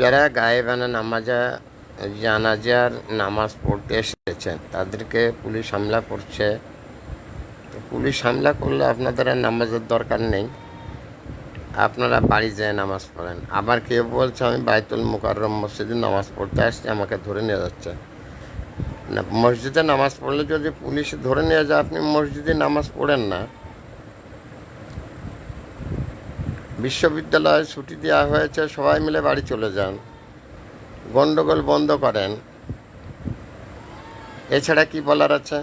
যারা গায়েবানা জানাজার নামাজ পড়তে এসেছেন তাদেরকে পুলিশ হামলা করছে। তো পুলিশ হামলা করলে আপনাদের আর নামাজের দরকার নেই, আপনারা বাড়ি যেয়ে নামাজ পড়েন। আবার কেউ বলছে আমি বাইতুল মুকাররম মসজিদে নামাজ পড়তে আসছি, আমাকে ধরে নিয়ে যাচ্ছে। না, মসজিদে নামাজ পড়লে যদি পুলিশ ধরে নিয়ে যায়, আপনি মসজিদে নামাজ পড়েন না। বিশ্ববিদ্যালয়ে ছুটি দেওয়া হয়েছে, সবাই মিলে বাড়ি চলে যান, গণ্ডগোল বন্ধ করেন। এছাড়া কি বলার আছে?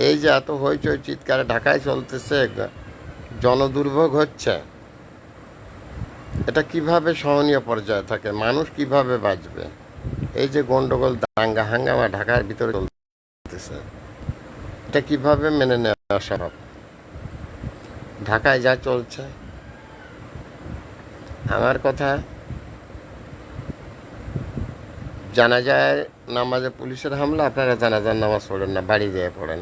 এই যে এত হইচই চিৎকার ঢাকায় চলতেছে, জনদুর্ভোগ হচ্ছে, এটা কিভাবে সহনীয় পর্যায়ে থাকে? মানুষ কিভাবে বাঁচবে? এই যে গণ্ডগোল দাঙ্গা হাঙ্গামা ঢাকার ভিতরে চলতেছে, এটা কিভাবে মেনে নেওয়া সম্ভব? ঢাকায় যা চলছে, আমার কথা, জানাজায় নামাজে পুলিশের হামলা, আপনারা জানাজার নামাজ পড়েন না, বাড়ি যেয়ে পড়েন।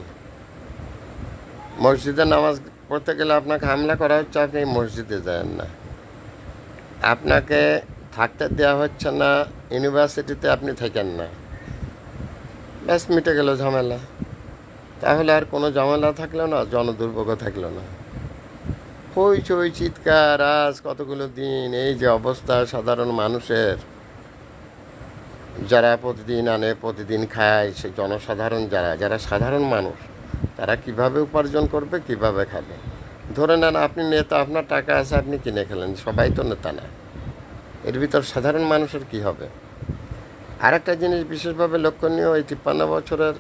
মসজিদে নামাজ পড়তে গেলে আপনাকে হামলা করা হচ্ছে, আপনি মসজিদে যান না। আপনাকে থাকতে দেওয়া হচ্ছে না ইউনিভার্সিটিতে, আপনি থাকেন না, ব্যাস মিটে গেল ঝামেলা। তাহলে আর কোনো ঝামেলা থাকলো না, জনদুর্ভোগও থাকলো না। হইচই চিৎকার আজ কতগুলো দিন, এই যে অবস্থা সাধারণ মানুষের, যারা প্রতিদিন আনে প্রতিদিন খায়, সেই জনসাধারণ যারা সাধারণ মানুষ, তারা কিভাবে উপার্জন করবে, কিভাবে খাবে? ধরে নেন আপনি নেতা, আপনার টাকা আছে, আপনি কিনে খেলেন, সবাই তো নেতা না। এর ভিতর সাধারণ মানুষের কি হবে? আর একটা জিনিস বিশেষভাবে লক্ষণীয়, এই 53 বছরের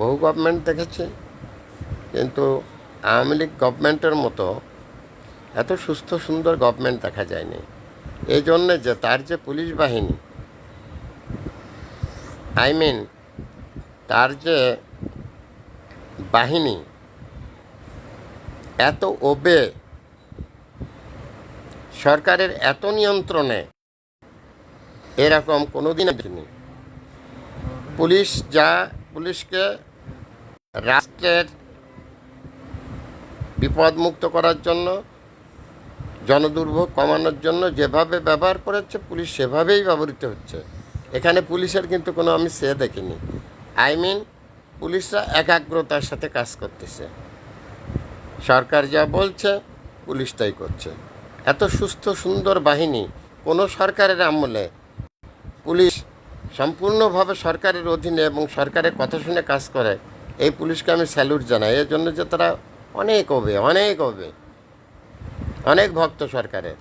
বহু গভর্নমেন্ট দেখেছি, কিন্তু আওয়ামী লীগ গভর্নমেন্টের মতো এত সুস্থ সুন্দর গভর্নমেন্ট দেখা যায়নি। এই জন্যে যে তার যে পুলিশ বাহিনী, তার যে বাহিনী এত ওবে, সরকারের এত নিয়ন্ত্রণে, এরকম কোনোদিন দেখিনি। পুলিশকে রাষ্ট্রের বিপদমুক্ত করার জন্য, জনদুর্ভোগ কমানোর জন্য যেভাবে ব্যবহার করেছে, পুলিশ সেভাবেই ব্যবহৃত হচ্ছে। এখানে পুলিশের কিন্তু কোনো আমি সে দেখিনি। পুলিশরা একাগ্রতার সাথে কাজ করতেছে, সরকার যা বলছে পুলিশ তাই করছে। এত সুস্থ সুন্দর বাহিনী কোনো সরকারের আমলে, পুলিশ সম্পূর্ণভাবে সরকারের অধীনে এবং সরকারের কথা শুনে কাজ করে, এই পুলিশকে আমি স্যালুট জানাই। এর জন্য যে তারা অনেক ভক্ত সরকারের।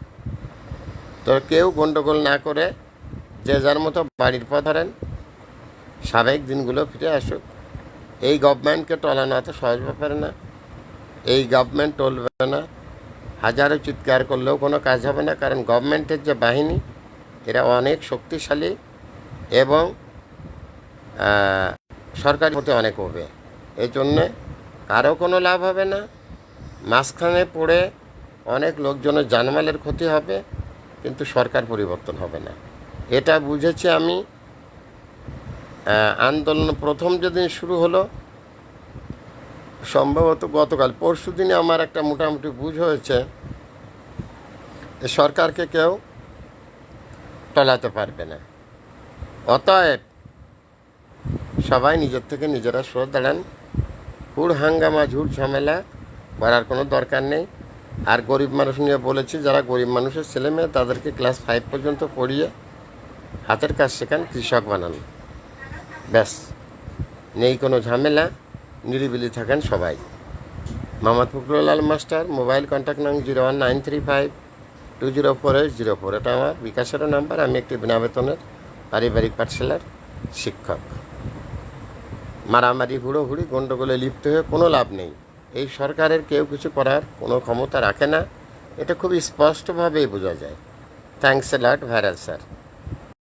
তো কেউ গণ্ডগোল না করে যে যার মতো বাড়ির পথ ধরেন, স্বাভাবিক দিনগুলো ফিরে আসুক। এই গভর্নমেন্টকে টলানো এত সহজ ব্যাপার না। এই গভর্নমেন্ট টলবে না, হাজারো চিৎকার করলেও কোনো কাজ হবে না, কারণ গভর্নমেন্টের যে বাহিনী, এরা অনেক শক্তিশালী এবং সরকারি হতে অনেক হবে। এই জন্যে কারো কোনো লাভ হবে না, মাঝখানে পড়ে অনেক লোকজনের জানমালের ক্ষতি হবে, কিন্তু সরকার পরিবর্তন হবে না। এটা বুঝেছি আমি। আন্দোলন প্রথম যেদিন শুরু হলো, সম্ভবত গতকাল পরশু দিনে, আমার একটা মোটামুটি বুঝ হয়েছে সরকারকে কেউ টলাতে পারবে না। অতএব সবাই নিজের থেকে নিজেরা সরে দাঁড়ান। হুড় হাঙ্গামা ঝুট ঝামেলা করার কোনো দরকার নেই। আর গরিব মানুষ নিয়ে বলেছি, যারা গরিব মানুষের ছেলে মেয়ে, তাদেরকে ক্লাস 5 পর্যন্ত পড়িয়ে হাতের কাজ শেখান, কৃষক বানান, ব্যাস। নেই কোনো ঝামেলা, নিরিবিলি থাকেন সবাই। Mohammad Fakhrul Alam master, mobile contact নং 01935204804। এটা আমার বিকাশেরও নাম্বার। আমি একটি বিনা বেতনের পারিবারিক পাঠশালার শিক্ষক। মারামারি, হুড়োহুড়ি, গণ্ডগোলে লিপ্ত হয়ে কোনো লাভ নেই। এই সরকারের কেউ কিছু করার কোনো ক্ষমতা রাখে না, এটা খুব স্পষ্টভাবেই বোঝা যায়। Thanks a lot, viral sir.